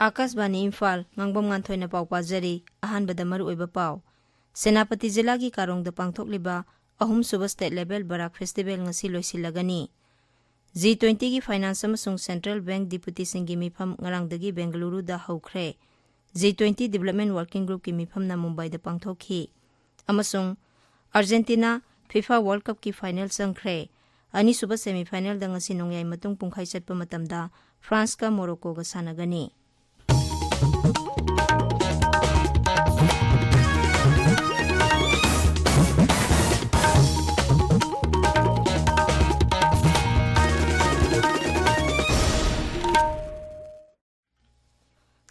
Akasbani Imphal Ngangbam Nganthoi na pau pajari ahanbada maru oiba pau Senapati Jilla gi karongda pangthokliba ahum suba state level barak festival ngasi loisilagani G20 gi finance amasung Central Bank deputy singi mifam ngarangdagi Bengaluru da haukhre G20 Development Working Group ki mifam na Mumbai da pangthokhi amasung Argentina FIFA World Cup ki final sangkhre ani suba semi final da ngasi nongyai matung pungkhai chatpa matamda France ka Morocco ga sanagani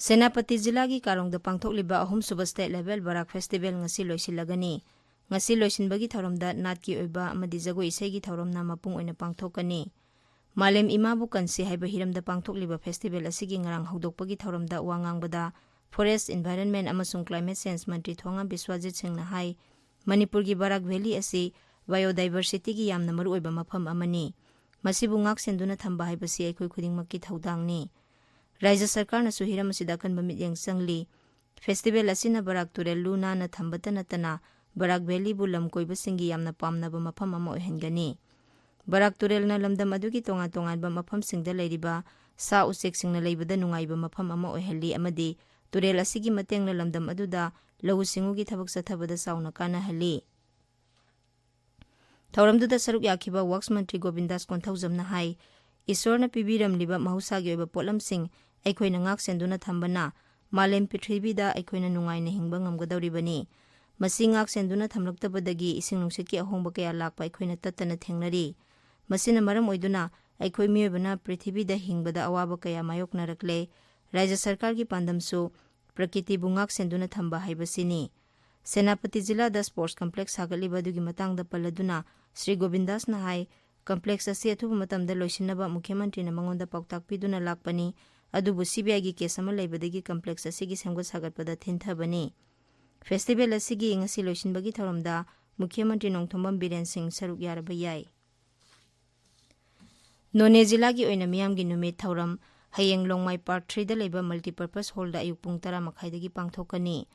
Senapati Jilla gi karongda pangthokliba ahum suba state level barak festival ngasi loisilagani ngasi loisinbagi thoromda natki oiba amadi jagoi isegi thoromna mapung oina pangthokani Malem imabu kansi haiba hiramda pangthokliba festival asigi ngarang hodokpagi thoromda wangangbada Forest Environment amasung Climate Change Mantri Thonga Biswajit Singhna hai Manipur gi Barak Valley asi biodiversity gi yamna maru oiba mafam amani masibu ngak senduna thamba haibasi aikoi khudingmakki thaudangni Raja Sarkar na suhiram asida kanba mityang sangli festival asina Barak Turel Luna na thambata natana Barak Valley bu lamkoiba singi yamna pamnaba mafam ama ohengani Barak Turel na lamdam adugi tonga-tongan ba mafam singda leiriba sa usek singna leibada nungaiba mafam ama oheli amadi Turel asigi mateng na lamdam aduda lau singugi thabak sathabada sauna kana hali Thauramduda saruk yakiba Works Mantri Govindas Konthawjamna hai Isorna pibiramliba mahusagi oiba potlamsing aikoina ngak senduna thambana malem prithibida aikoina nungaina hingba ngamgadawribani masi ngak senduna thamlaktabadagi ising nungsikki ahongba kaya lakpa aikoina tattana thengnari masina maram oiduna aikoi miyobana prithibida hingbada awaba kaya mayoknarakle Raja Sarkar gi pandamsu prakriti bungak senduna thamba haibasini Senapati Jilla da Sports Complex sagaliba dugi matangda paladuna Sri Govindas na hai complex asi athuba matamda loisinaba Mukhyamantri na mangonda pautak piduna lakpani adubu CBI gi case ama leibadagi complex asigi semgot sagatpada thinthabani festival asigi ngasi loisinbagi thoromda Mukhyamantri Nongthombam Biren Singh saruk yaraba yai None Jilla gi oina miyamgi numit thoram hayeng Longmai Part 3 da leiba multipurpose hall da ayuk pung 10 makhai pangthokani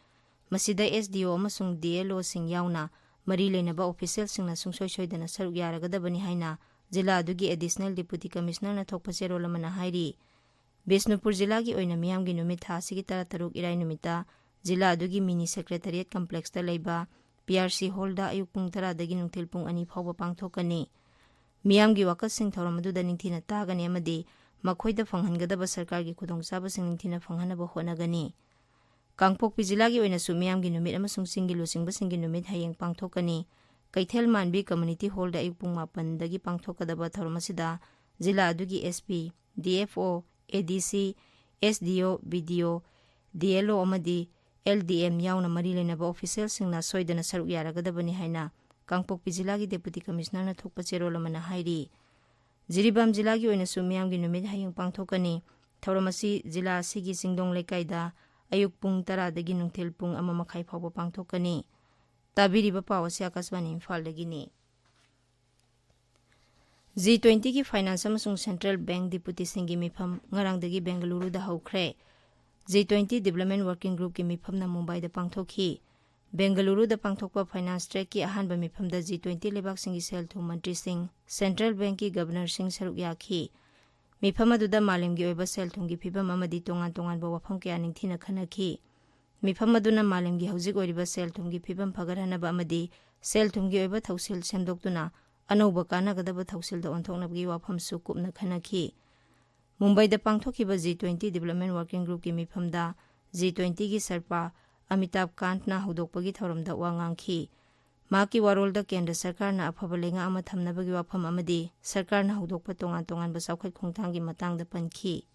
masida SDO amasung DLO sing yauna mari leinaba official singna sungsoi soidana saruk yaragadabani haina Jilla adugi additional deputy commissioner na thokpa cherol amana hairi Bisnupur Jilla gi oina miyamgi numit tha asigi 13 irai numita Jilla adugi mini secretariat complex da leiba PRC hall da ayuk pung 10 dagi nungthil pung 2 phawba pangthokani miyamgi wakasing thoram aduda ningthina tagani amadi makhoida phanghangadaba sarkar gi khudongchaba sing ningthina phanghanaba honagani Kangpokpi Jilla gi oina su miyamgi numit amasung singgi lusingba singgi numit hayeng pangthokani Kaithel Manbi community hall da ayuk pung 8 dagi pangthokadaba thoram asida Jilla adugi SP DFO ADC SDO BDO DLO amadi LDM yauna mari lenaba official singna soidana saruk yaragadabani haina Kangpokpi Jilla gi deputy commissioner na thokpa cherol amana hairi Jiribam Jilla gi oina su miyamgi numit hayeng pangthokani thoramasi Jilla asigi singdong lekaida ayuk pung 10 dagi nungthil pung 1 makhai phawba pangthokani tabiriba pawasi Akasbani Imphal dagini G20 ki finance amasung Central Bank deputy singi mifam ngarangdagi Bengaluru da haukhre G20 Development Working Group ki mifam na Mumbai da pangthokhi Bengaluru da pangthokpa finance track ki ahanba mifam da G20 lebak singi sel thu mantri sing Central Bank ki governor sing saruk yakhi mifam aduda malemgi oiba sel thungi phibam amadi tongan ba wafam kya ningthina khanakhi mifam aduna malemgi hojik oiriba sel thungi phibam phagarhanaba amadi sel thungi oiba thausil semdoktuna Anauba kanagadaba thausilda onthoknabgi wafam su kupna khanakhi Mumbai da pangthokhiba G20 Development Working Group ki mifamda G20 gi sarpa Amitabh Kant na hodokpagi thoramda wangangkhi maki warolda Kendra Sarkar na afaba lenga ama thamnabagi wafam amadi Sarkar na hodokpa tongan ba saukhat khongthanggi matangda pankhi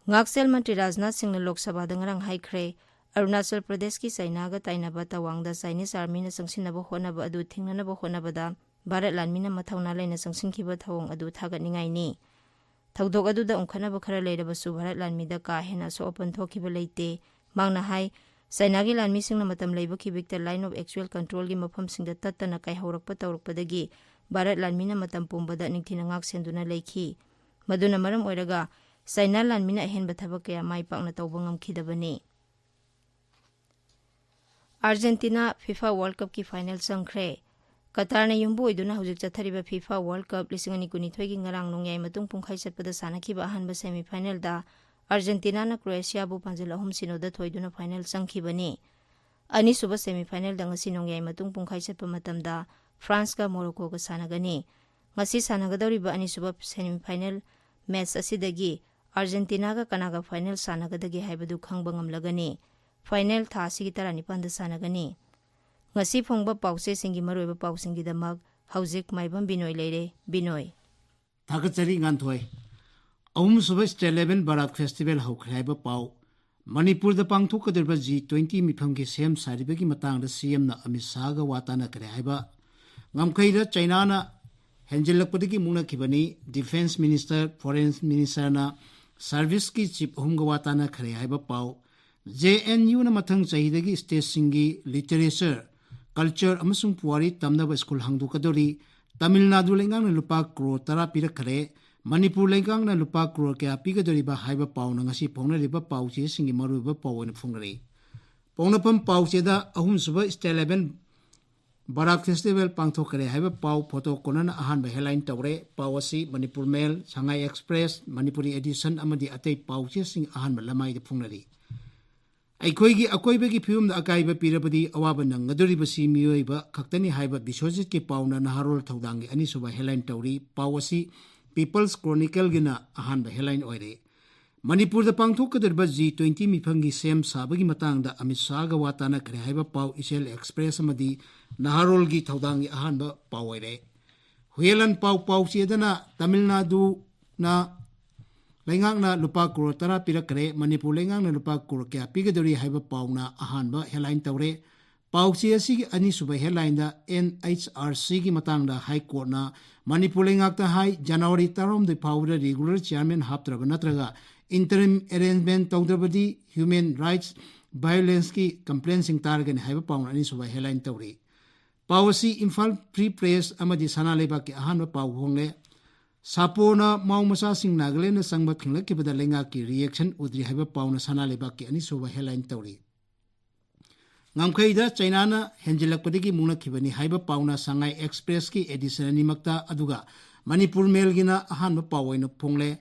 Ngaksel Mantri Rajnath Singh na Lok Sabha da ngarang haikhre Arunachal Pradesh ki Sainaga tainaba tawangda Chinese Army na sangsinaba honaba adu thingnanaba honabada Bharat Lanmina mathauna laina sangsinkhiba thawong adu thagatningai ni Thaudok aduda ungkhanaba khara leirabasu Bharat Lanmida ka hena so open thokhiba leite mangna hai Sainagi Lanmi singna matam leiba khibikta line of actual control gi mafam singda tattana kai haurakpa tawrakpadagi Bharat Lanmina matam pumbada ningthina ngak senduna leikhi maduna maram oiraga China lanmina ahenba thabak kaya mai pakna tawba ngamkhidabani. Argentina FIFA World Cup ki final sangkhre. Qatar na yumbu iduna hujik chathariba FIFA World Cup 2019 gi ngarang nongyai matung pungkhai chatpada sanakhiba ahanba semi final da Argentina na Croatia bu panjil ahum sinoda thoiduna final sangkhibani. Ani suba semi final da ngasi nongyai matung pungkhai chatpa matamda France ka Morocco ka sanagani. Ngasi sanagadawriba ani suba semi final match asidagi Argentina ka kanaga final sanagadagi haibadu khangba ngamlagani. Final tha asigi taranipan da sanagani. Ngasi phongba pause singi maroiba pausingi damak haujik Maibam Binoi leire Binoi. Thakachari Nganthoi. Suba State Level Barak Festival haukhaiba pau. Manipur da pangthokkadirba G20 mifamgi sem saribagi matangda CM na Amit Shah ga watana kare haiba. Ngamkhaida China na henjilakpadagi mungnakhibani Defense Minister, Foreign Minister na Service ki chief humga watana kare haiba pau. JNU na mathang chahidagi state singi literature, culture amasung puari tamnaba school hangdukadori Tamil Nadu lengang na lupa crore tara pirakhare Manipur lengang na lupa crore kaya pigadori ba haiba pau na ngasi pongna riba pau che singi maruba pau na phungre. Pongnapam pau che da suba State Level Barak Festival pangthokare haiba pau photo konana ahan ba headline tawre pawasi Manipur Mail, Shanghai Express, Manipuri Edition amadi atei pau che sing ahan ba lamai de phungnari. Aikoigi akoibagi film da akaiba pirabadi awaba nang ngaduribasi miyoiba khaktani haiba bisojit ke pauna naharol thaudangi ani suba headline tawri pawasi People's Chronicle gina ahan ba headline oire. Manipur da pangthokkadirba G20 mifangi sem sabagi matangda Amit Shah ga watana kare haiba pau Isel Express amadi naharol gi thaudangi ahan ba pau oire. Huyelan pau chedana Tamil Nadu na lengang na lupa crore tara pirakare Manipur lengang na lupa crore kya pigadori haiba pau na ahan ba headline tawre. Pau che asigi ani suba headline da NHRC gi matangda High Court na Manipur lengak ta hai January tarom de powder regular chairman haptraba natraga interim arrangement tawdrabadi human rights violence ki complaint sing targan haiba pau ani suba headline tawri. Pawasi Imphal Free Press amadi sanaleba ki ahan ba pau hongle Sapona maumasa sing Nagaland na sangba thingla ki bada lenga ki reaction udri haiba pau na sanaleba ki ani suba headline tawri. Ngamkhaida China na henjilakpadagi mungnakhibani haiba pau na Shanghai Express ki edition animakta aduga Manipur Mail gina ahan ba pau oina phongle.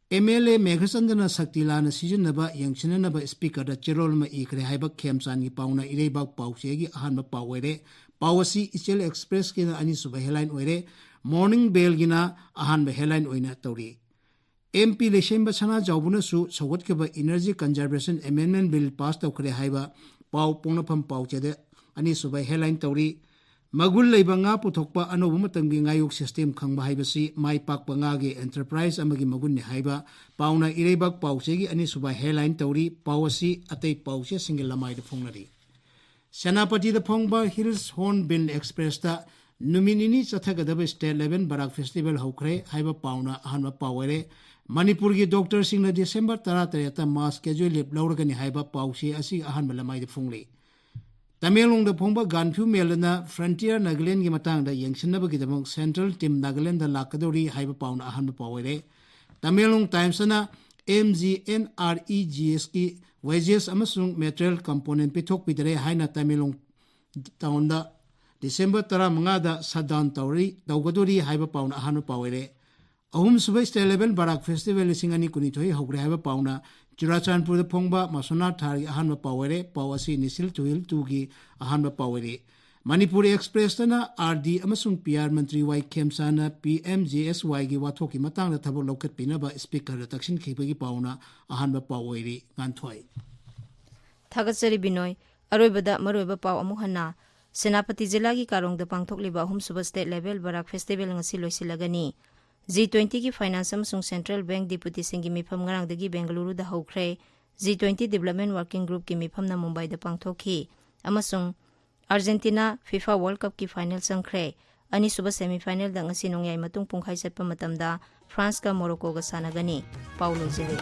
MLA Meghasandana Saktila na sijanaba yangsinanaba speaker da cherol ma ikre haiba khemchan gi pau na ireibak pau chegi ahan ba pau oire. Pawasi Isel Express gina ani suba headline oire. Morning Bell gina ahan ba headline oina tawri. MP Lesemba Sana Jaubuna su sawat ke ba Energy Conservation Amendment Bill pass tawkare haiba pau pongnapam pau chede ani suba headline tawri. Magul leiba nga puthokpa anobu matanggi ngayok system khangba haibasi mai pakpa nga ge enterprise amagi magun ni haiba pauna irebak pau chegi ani suba headline tawri. Pawasi atei pau che single lamai de phongnari. Senapati da phongba Hills Hornbill Express da Numinini Chathagadaba State Level Barak Festival Hokre Haiba Pauna Ahanba Pawere Manipur ki doctor sing na December 13 mass schedule lip lauragani haiba pausi asi ahanba lamai de phungli. Tamelong da phongba Ganphu Melana Frontier Nagaland gi matang da yengsinaba gi damong Central Team Nagaland da lakadori haiba pauna ahanba pawere. Tamelong Times na MGNREGS ki wages amasung material component pithok pidare haina Tamelong town da December 15 da shutdown tawgadori haiba pauna ahanba pawere. Ahum suba State Level Barak Festival lisingani kunithoi hogre haiba pauna Churachandpur da phongba Masona thari ahanba pawere pawasi nisil tuhil tugi ahanba pawere. Manipuri Express na RD amasung PR Mantri Y Khemsana PMJSY gi wathoki matang da thabok lokat pinaba speaker da taksin khibagi pauna ahanba pawere Nganthoi. Thagatsari Binoi aroibada maroiba paw amuk hanna Senapati Jila gi karong da pangthokliba ahum suba State Level Barak Festival ngasi loisilagani. G20 ki finance amasung Central Bank Deputy singi mifam ngarang dagi Bengaluru da hokre G20 Development Working Group ki mifam na Mumbai da pangthokhi amasung Argentina FIFA World Cup ki final sangkhre ani suba semi final da ngasi nongyai matung pungkhai chatpa matamda France ka Morocco ga sanagani Paulo Jile.